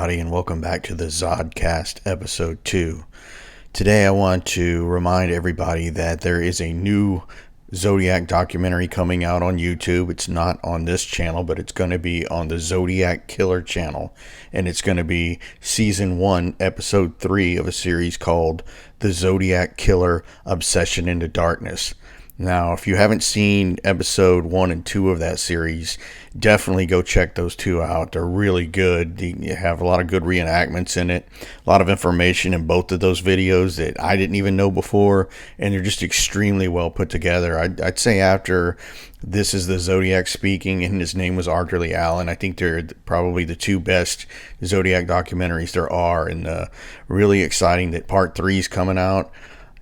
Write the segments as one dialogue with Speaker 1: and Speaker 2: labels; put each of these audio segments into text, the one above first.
Speaker 1: everybody, and welcome back to the Zodcast episode 2. Today I want to remind everybody that there is a new Zodiac documentary coming out on YouTube. It's not on this channel, but it's going to be on the Zodiac Killer channel, and it's going to be season 1, episode 3 of a series called The Zodiac Killer: Obsession into Darkness. Now, if you haven't seen episode 1 and 2 of that series, definitely go check those two out. They're really good. You have a lot of good reenactments in it, a lot of information in both of those videos that I didn't even know before, and they're just extremely well put together. I'd say after This Is the Zodiac speaking, and his name was Arthur Lee Allen, I think they're probably the two best Zodiac documentaries there are, and really exciting that part 3 is coming out.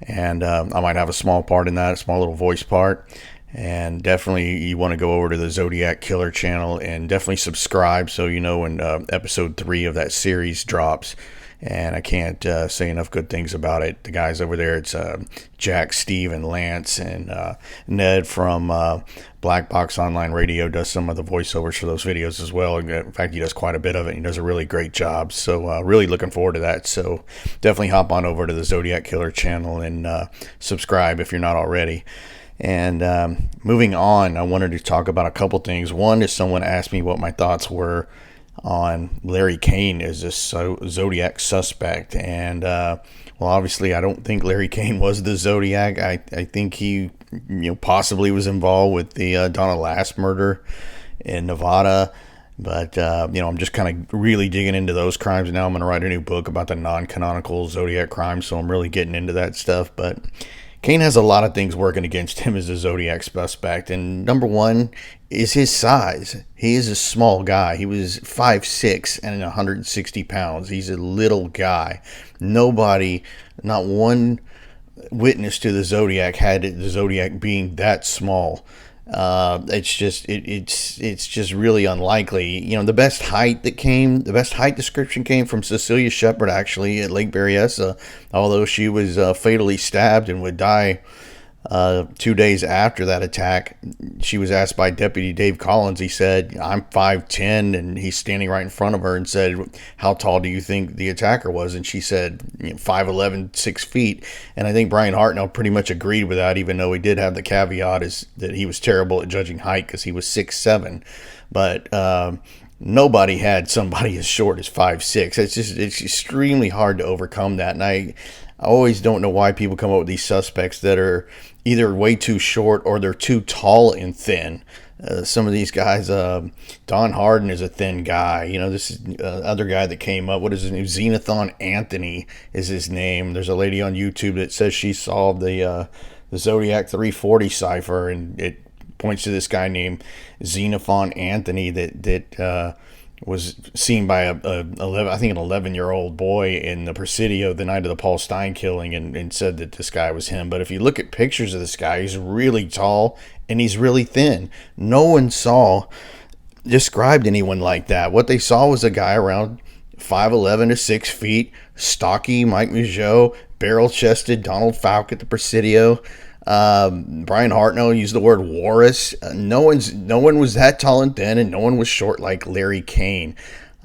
Speaker 1: And I might have a small part in that, a small little voice part. And definitely you want to go over to the Zodiac Killer channel and definitely subscribe so you know when episode 3 of that series drops. And I can't say enough good things about it. The guys over there, it's Jack, Steve, and Lance, and Ned from Black Box Online Radio does some of the voiceovers for those videos as well. In fact, he does quite a bit of it. He does a really great job. So really looking forward to that. So definitely hop on over to the Zodiac Killer channel and subscribe if you're not already. And moving on, I wanted to talk about a couple things. One is someone asked me what my thoughts were on Larry Kane as this Zodiac suspect. And well, obviously I don't think Larry Kane was the Zodiac. I think he possibly was involved with the Donna Lass murder in Nevada. But I'm just kind of really digging into those crimes now. I'm going to write a new book about the non-canonical Zodiac crimes, so I'm really getting into that stuff. But Kane has a lot of things working against him as a Zodiac suspect, and number one is his size. He is a small guy. He was 5'6" and 160 pounds. He's a little guy. Nobody, not one witness to the Zodiac had the Zodiac being that small. It's just really unlikely. The best height description came from Cecilia Shepard, actually, at Lake Berryessa, although she was fatally stabbed and would die 2 days after that attack. She was asked by Deputy Dave Collins. He said, "I'm 5'10", and he's standing right in front of her and said, "How tall do you think the attacker was?" And she said, 5'11", 6 feet. And I think Brian Hartnell pretty much agreed with that, even though he did have the caveat is that he was terrible at judging height because he was 6'7". But nobody had somebody as short as 5'6". It's extremely hard to overcome that. And I always don't know why people come up with these suspects that are either way too short or they're too tall and thin. Some of these guys, Don Harden is a thin guy. This is other guy that came up. What is his name? Xenothon Anthony is his name. There's a lady on YouTube that says she solved the Zodiac 340 cipher, and it points to this guy named Xenophon Anthony that was seen by an 11-year-old boy in the Presidio the night of the Paul Stein killing, and said that this guy was him. But if you look at pictures of this guy, he's really tall and he's really thin. No one described anyone like that. What they saw was a guy around 5'11" to 6 feet, stocky Mike Migeot, barrel-chested Donald Falk at the Presidio. Brian Hartnell used the word walrus. No one was that tall and thin, and no one was short like Larry Kane.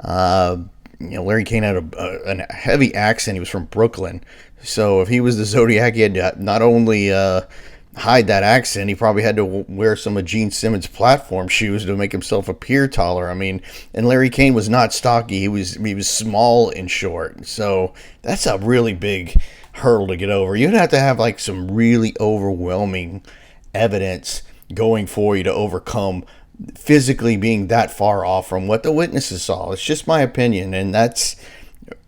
Speaker 1: Larry Kane had a heavy accent. He was from Brooklyn, so if he was the Zodiac, he had to not only hide that accent, he probably had to wear some of Gene Simmons' platform shoes to make himself appear taller. And Larry Kane was not stocky. He was small and short. So that's a really big hurdle to get over. You'd have to have like some really overwhelming evidence going for you to overcome physically being that far off from what the witnesses saw. It's just my opinion, and that's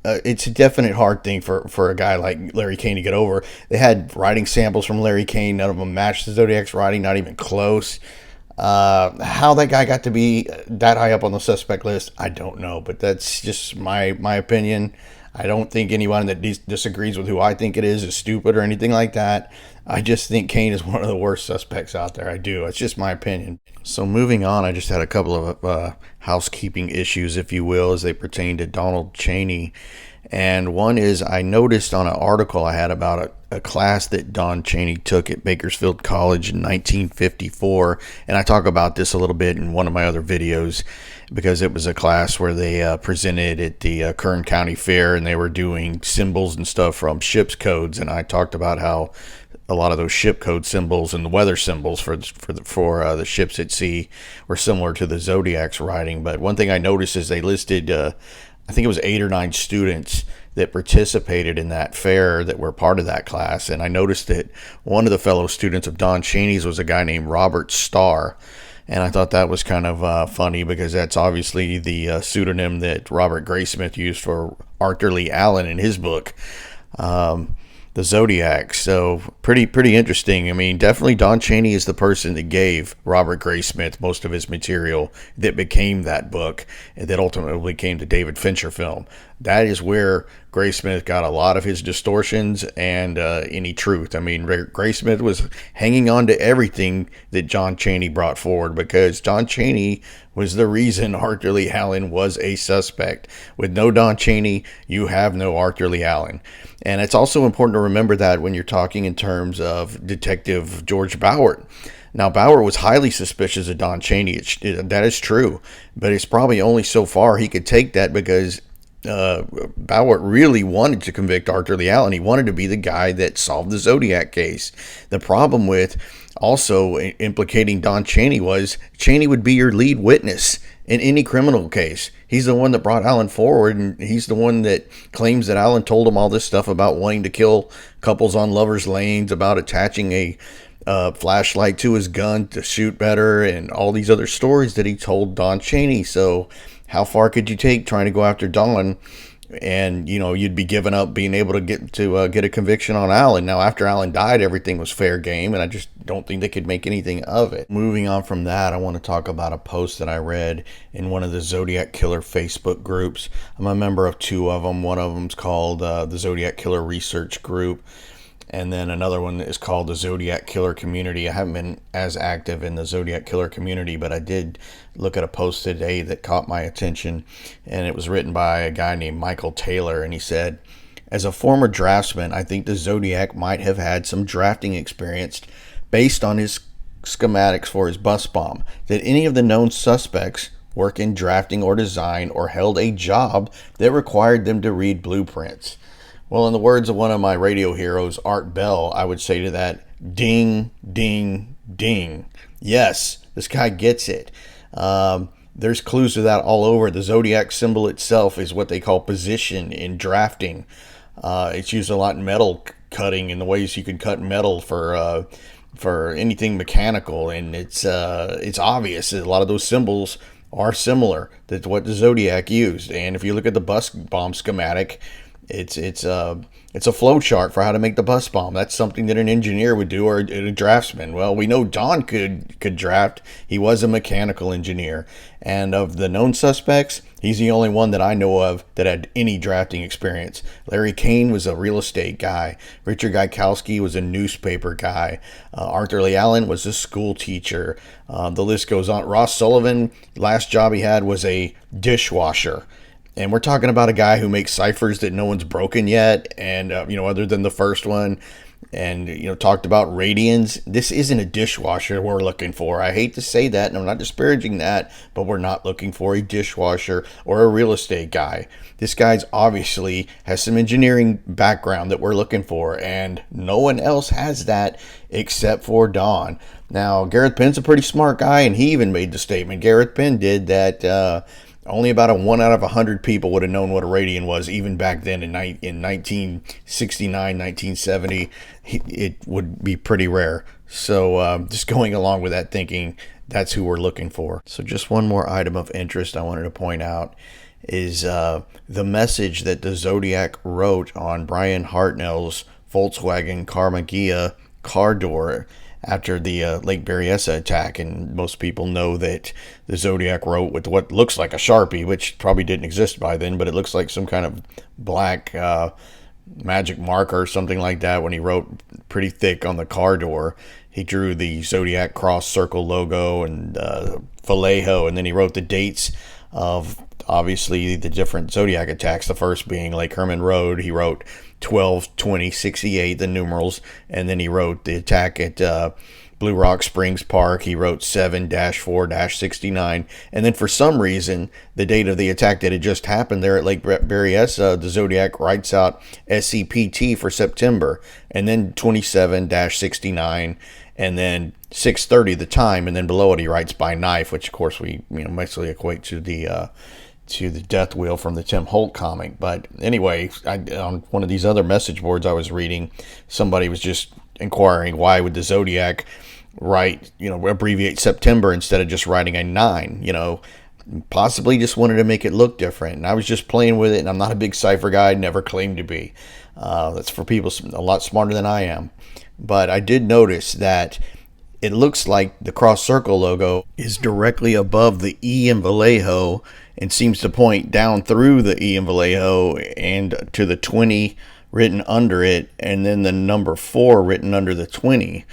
Speaker 1: it's a definite hard thing for a guy like Larry Kane to get over. They had writing samples from Larry Kane. None of them matched the Zodiac's writing, not even close. How that guy got to be that high up on the suspect list, I don't know, but that's just my opinion. I don't think anyone that disagrees with who I think it is stupid or anything like that. I just think Kane is one of the worst suspects out there. I do. It's just my opinion. So moving on, I just had a couple of housekeeping issues, if you will, as they pertain to Donald Cheney. And one is, I noticed on an article I had about a class that Don Chaney took at Bakersfield College in 1954. And I talk about this a little bit in one of my other videos, because it was a class where they presented at the Kern County Fair, and they were doing symbols and stuff from ship's codes. And I talked about how a lot of those ship code symbols and the weather symbols for the ships at sea were similar to the Zodiac's writing. But one thing I noticed is they listed, I think it was 8 or 9 students that participated in that fair that were part of that class. And I noticed that one of the fellow students of Don Chaney's was a guy named Robert Starr. And I thought that was kind of funny, because that's obviously the pseudonym that Robert Graysmith used for Arthur Lee Allen in his book, The Zodiac. So pretty interesting. I mean, definitely Don Chaney is the person that gave Robert Graysmith most of his material that became that book, and that ultimately came to David Fincher film. That is where Graysmith got a lot of his distortions and any truth. I mean, Graysmith was hanging on to everything that John Chaney brought forward, because John Chaney was the reason Arthur Lee Allen was a suspect. With no Don Chaney, you have no Arthur Lee Allen. And it's also important to remember that when you're talking in terms of Detective George Bauer. Now, Bauer was highly suspicious of Don Chaney. That is true. But it's probably only so far he could take that, because Bauer really wanted to convict Arthur Lee Allen. He wanted to be the guy that solved the Zodiac case. The problem with also implicating Don Chaney was Chaney would be your lead witness in any criminal case. He's the one that brought Allen forward, and he's the one that claims that Allen told him all this stuff about wanting to kill couples on lovers' lanes, about attaching a flashlight to his gun to shoot better, and all these other stories that he told Don Chaney. So how far could you take trying to go after Don? And, you know, you'd be giving up being able to get a conviction on Allen. Now, after Allen died, everything was fair game, and I just don't think they could make anything of it. Moving on from that, I want to talk about a post that I read in one of the Zodiac Killer Facebook groups. I'm a member of 2 of them. One of them's called the Zodiac Killer Research Group, and then another one is called the Zodiac Killer Community. I haven't been as active in the Zodiac Killer Community, but I did look at a post today that caught my attention, and it was written by a guy named Michael Taylor, and he said, "As a former draftsman, I think the Zodiac might have had some drafting experience based on his schematics for his bus bomb. Did any of the known suspects work in drafting or design, or held a job that required them to read blueprints?" Well, in the words of one of my radio heroes, Art Bell, I would say to that, ding, ding, ding. Yes, this guy gets it. There's clues to that all over. The Zodiac symbol itself is what they call position in drafting. It's used a lot in metal cutting, in the ways you can cut metal for anything mechanical, and it's obvious that a lot of those symbols are similar to what the Zodiac used. And if you look at the bus bomb schematic, it's a flow chart for how to make the bus bomb. That's something that an engineer would do, or a draftsman. Well, we know Don could draft. He was a mechanical engineer. And of the known suspects, he's the only one that I know of that had any drafting experience. Larry Kane was a real estate guy. Richard Gaikowski was a newspaper guy. Arthur Lee Allen was a school teacher. The list goes on. Ross Sullivan, last job he had was a dishwasher. And we're talking about a guy who makes ciphers that no one's broken yet, and other than the first one, and talked about radians. This isn't a dishwasher we're looking for. I hate to say that, and I'm not disparaging that, but we're not looking for a dishwasher or a real estate guy. This guy's obviously has some engineering background that we're looking for, and no one else has that except for Don. Now, Gareth Penn's a pretty smart guy, and he even made the statement. Gareth Penn did that. Only about a 1 out of 100 people would have known what a radian was, even back then in 1969, 1970. It would be pretty rare. So just going along with that thinking, that's who we're looking for. So just one more item of interest I wanted to point out is the message that the Zodiac wrote on Brian Hartnell's Volkswagen Carmagia car door after the Lake Berryessa attack. And most people know that the Zodiac wrote with what looks like a Sharpie, which probably didn't exist by then, but it looks like some kind of black magic marker or something like that. When he wrote pretty thick on the car door, he drew the Zodiac cross circle logo and Vallejo, and then he wrote the dates of obviously the different Zodiac attacks. The first being Lake Herman Road. He wrote 12/20/68, the numerals, and then he wrote the attack at Blue Rock Springs Park. He wrote 7-4-69, and then for some reason, the date of the attack that had just happened there at Lake Berryessa, the Zodiac writes out SCPT for September, and then 27-69, and then 6:30 the time, and then below it he writes by knife, which of course we mostly equate to the Death Wheel from the Tim Holt comic. But anyway, on one of these other message boards I was reading, somebody was just inquiring why would the Zodiac write, abbreviate September instead of just writing a 9, possibly just wanted to make it look different. And I was just playing with it, and I'm not a big cipher guy, never claimed to be. That's for people a lot smarter than I am. But I did notice that it looks like the cross circle logo is directly above the E in Vallejo and seems to point down through the E in Vallejo and to the 20 written under it, and then the number 4 written under the 20.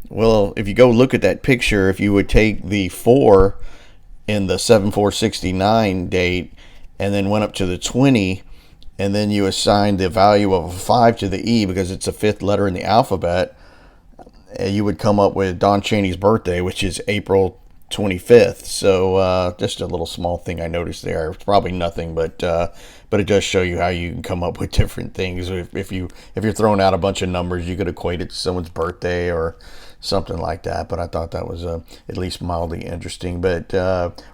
Speaker 1: Well, if you go look at that picture, if you would take the 4 in the 7/4/69 date and then went up to the 20, and then you assign the value of a 5 to the E because it's the 5th letter in the alphabet, you would come up with Don Chaney's birthday, which is April 25th. So just a little small thing I noticed there. It's probably nothing, but it does show you how you can come up with different things. If you're throwing out a bunch of numbers, you could equate it to someone's birthday or something like that. But I thought that was at least mildly interesting. But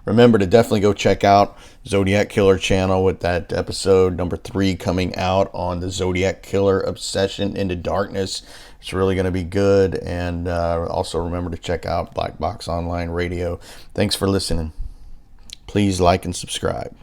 Speaker 1: remember to definitely go check out Zodiac Killer channel with that episode number 3 coming out on the Zodiac Killer Obsession into Darkness. It's really going to be good. And also remember to check out Black Box Online Radio. Thanks for listening. Please like and subscribe.